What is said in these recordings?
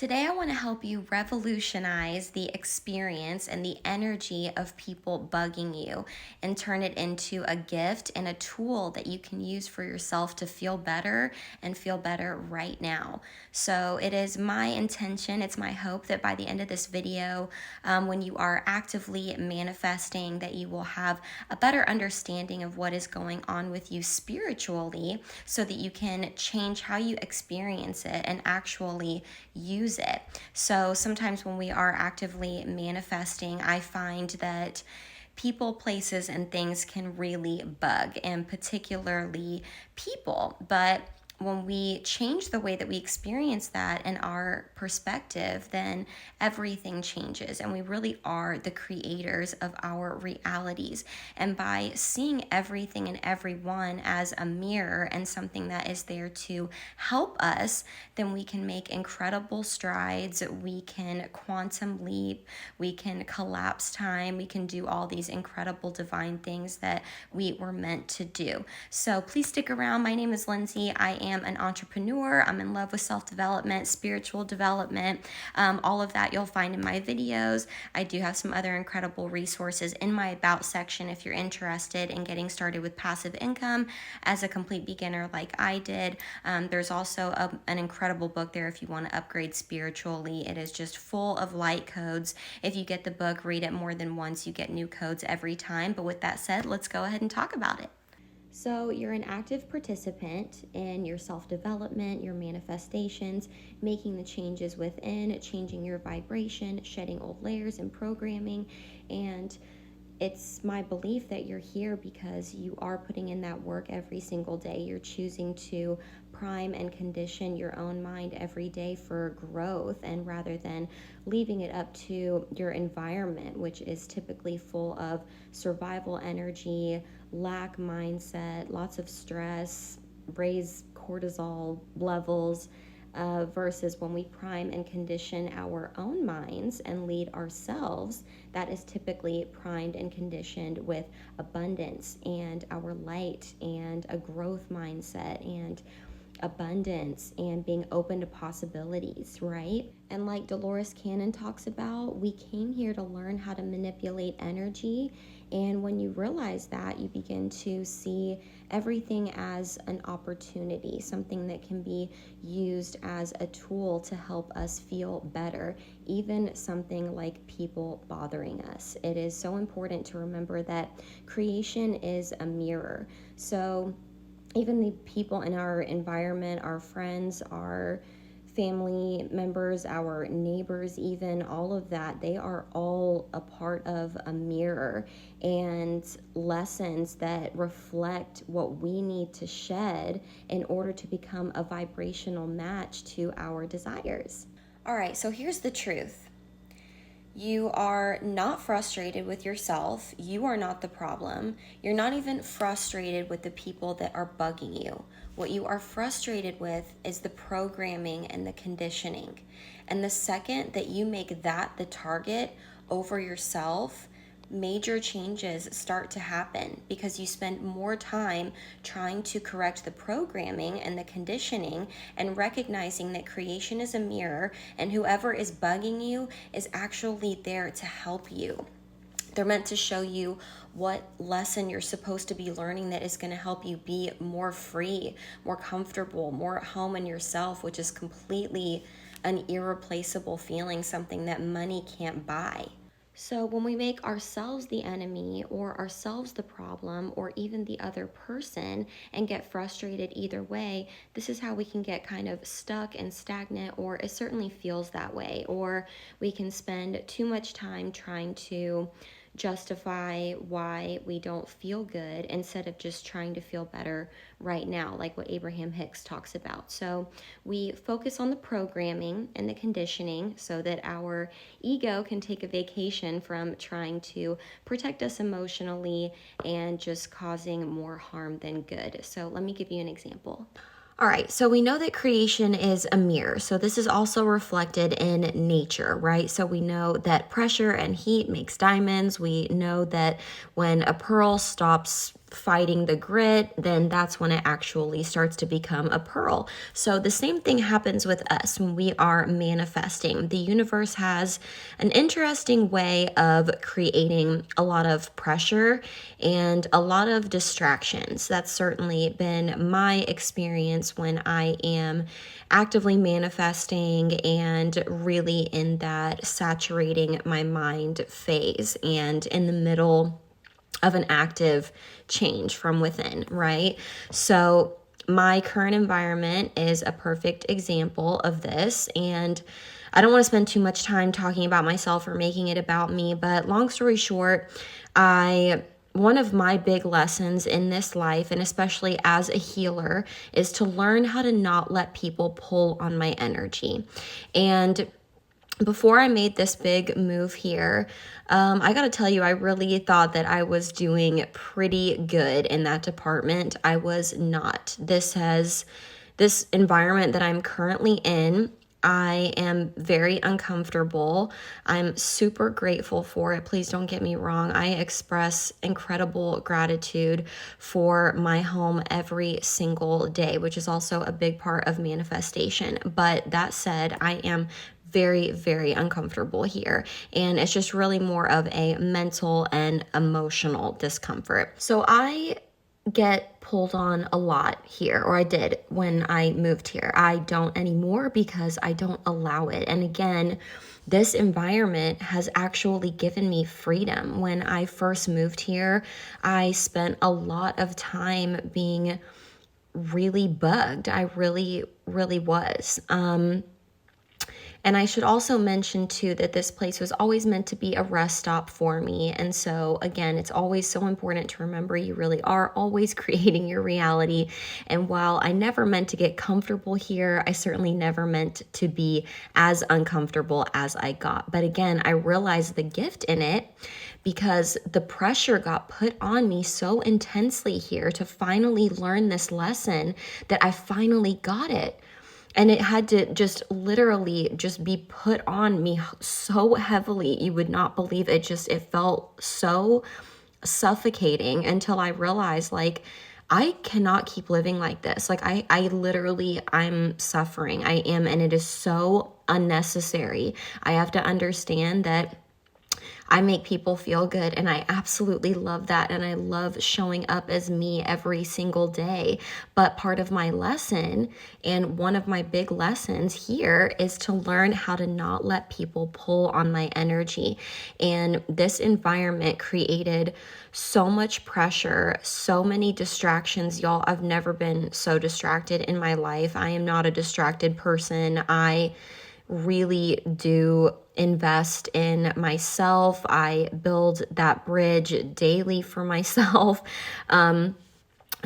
Today, I want to help you revolutionize the experience and the energy of people bugging you and turn it into a gift and a tool that you can use for yourself to feel better and feel better right now. So, it is my intention, it's my hope that by the end of this video, when you are actively manifesting, that you will have a better understanding of what is going on with you spiritually so that you can change how you experience it and actually use it. So sometimes when we are actively manifesting, I find that people, places, and things can really bug, and particularly people. But when we change the way that we experience that and our perspective, then everything changes, and we really are the creators of our realities. And by seeing everything and everyone as a mirror and something that is there to help us, then we can make incredible strides. We can quantum leap, we can collapse time, we can do all these incredible divine things that we were meant to do. So please stick around. My name is Lindsay. I am an entrepreneur. I'm in love with self-development, spiritual development, all of that you'll find in my videos. I do have some other incredible resources in my About section if you're interested in getting started with passive income as a complete beginner like I did. There's also an incredible book there if you want to upgrade spiritually. It is just full of light codes. If you get the book, read it more than once, you get new codes every time. But with that said, let's go ahead and talk about it. So you're an active participant in your self-development, your manifestations, making the changes within, changing your vibration, shedding old layers and programming. And it's my belief that you're here because you are putting in that work every single day. You're choosing to prime and condition your own mind every day for growth, and rather than leaving it up to your environment, which is typically full of survival energy, lack mindset, lots of stress, raise cortisol levels, versus when we prime and condition our own minds and lead ourselves, that is typically primed and conditioned with abundance and our light and a growth mindset and abundance and being open to possibilities, right? And like Dolores Cannon talks about, we came here to learn how to manipulate energy. And when you realize that, you begin to see everything as an opportunity, something that can be used as a tool to help us feel better, even something like people bothering us. It is so important to remember that creation is a mirror. So even the people in our environment, our friends, our family members, our neighbors, even, all of that, they are all a part of a mirror and lessons that reflect what we need to shed in order to become a vibrational match to our desires. All right, so here's the truth. You are not frustrated with yourself. You are not the problem. You're not even frustrated with the people that are bugging you. What you are frustrated with is the programming and the conditioning. And the second that you make that the target over yourself, major changes start to happen because you spend more time trying to correct the programming and the conditioning and recognizing that creation is a mirror and whoever is bugging you is actually there to help you. They're meant to show you what lesson you're supposed to be learning that is going to help you be more free, more comfortable, more at home in yourself, which is completely an irreplaceable feeling, something that money can't buy. So when we make ourselves the enemy or ourselves the problem or even the other person and get frustrated either way, this is how we can get kind of stuck and stagnant, or it certainly feels that way. Or we can spend too much time trying to justify why we don't feel good instead of just trying to feel better right now, like what Abraham Hicks talks about. So we focus on the programming and the conditioning so that our ego can take a vacation from trying to protect us emotionally and just causing more harm than good. So let me give you an example. All right, so we know that creation is a mirror. So this is also reflected in nature, right? So we know that pressure and heat makes diamonds. We know that when a pearl stops fighting the grit, then that's when it actually starts to become a pearl. So the same thing happens with us when we are manifesting. The universe has an interesting way of creating a lot of pressure and a lot of distractions. That's certainly been my experience when I am actively manifesting and really in that saturating my mind phase and in the middle of an active change from within, right? So my current environment is a perfect example of this. And I don't want to spend too much time talking about myself or making it about me, but long story short, one of my big lessons in this life, and especially as a healer, is to learn how to not let people pull on my energy. And before I made this big move here, I got to tell you, I really thought that I was doing pretty good in that department. I was not. This environment that I'm currently in, I am very uncomfortable. I'm super grateful for it. Please don't get me wrong. I express incredible gratitude for my home every single day, which is also a big part of manifestation. But that said, I am very, very uncomfortable here. And it's just really more of a mental and emotional discomfort. So I get pulled on a lot here, or I did when I moved here. I don't anymore because I don't allow it. And again, this environment has actually given me freedom. When I first moved here, I spent a lot of time being really bugged. I really, really was. And I should also mention too that this place was always meant to be a rest stop for me. And so again, it's always so important to remember you really are always creating your reality. And while I never meant to get comfortable here, I certainly never meant to be as uncomfortable as I got. But again, I realized the gift in it because the pressure got put on me so intensely here to finally learn this lesson that I finally got it. And it had to just literally just be put on me so heavily. You would not believe it. It felt so suffocating until I realized, like, I cannot keep living like this. Like, I'm suffering. I am, and it is so unnecessary. I have to understand that I make people feel good, and I absolutely love that, and I love showing up as me every single day. But part of my lesson, and one of my big lessons here, is to learn how to not let people pull on my energy. And this environment created so much pressure, so many distractions. Y'all, I've never been so distracted in my life. I am not a distracted person. I really do invest in myself. I build that bridge daily for myself.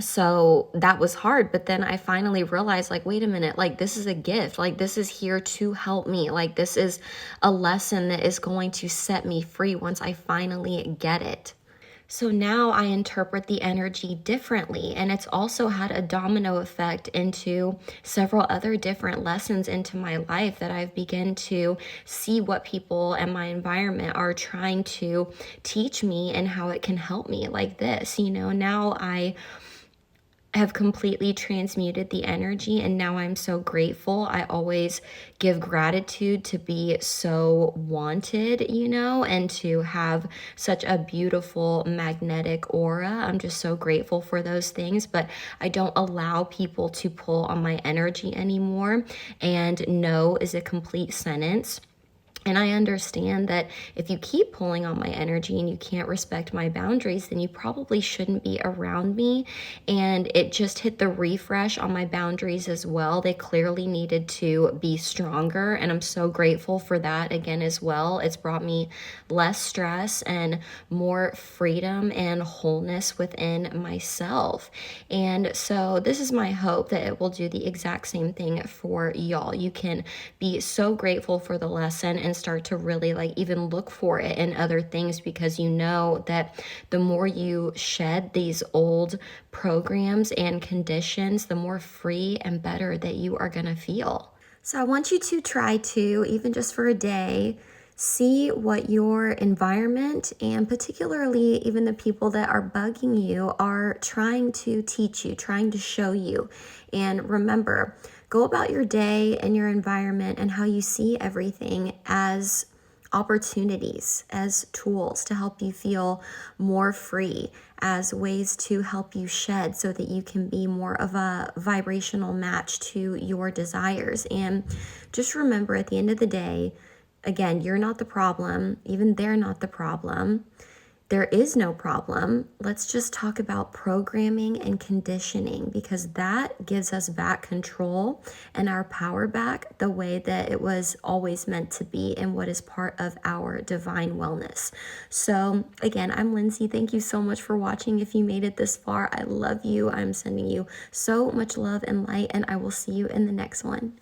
So that was hard, but then I finally realized, like, wait a minute, like, this is a gift. Like, this is here to help me. Like, this is a lesson that is going to set me free once I finally get it. So now I interpret the energy differently, and it's also had a domino effect into several other different lessons into my life that I've begun to see what people and my environment are trying to teach me and how it can help me, like this. Now I have completely transmuted the energy, and now I'm so grateful. I always give gratitude to be so wanted, and to have such a beautiful magnetic aura. I'm just so grateful for those things, but I don't allow people to pull on my energy anymore. And no is a complete sentence. And I understand that if you keep pulling on my energy and you can't respect my boundaries, then you probably shouldn't be around me. And it just hit the refresh on my boundaries as well. They clearly needed to be stronger. And I'm so grateful for that again as well. It's brought me less stress and more freedom and wholeness within myself. And so this is my hope that it will do the exact same thing for y'all. You can be so grateful for the lesson and start to really even look for it in other things, because you know that the more you shed these old programs and conditions, the more free and better that you are going to feel. So I want you to try to, even just for a day, See what your environment and particularly even the people that are bugging you are trying to teach you, trying to show you. And remember, go about your day and your environment and how you see everything as opportunities, as tools to help you feel more free, as ways to help you shed so that you can be more of a vibrational match to your desires. And just remember, at the end of the day, again, you're not the problem. Even they're not the problem. There is no problem. Let's just talk about programming and conditioning, because that gives us back control and our power back the way that it was always meant to be and what is part of our divine wellness. So again, I'm Lindsay. Thank you so much for watching. If you made it this far, I love you. I'm sending you so much love and light, and I will see you in the next one.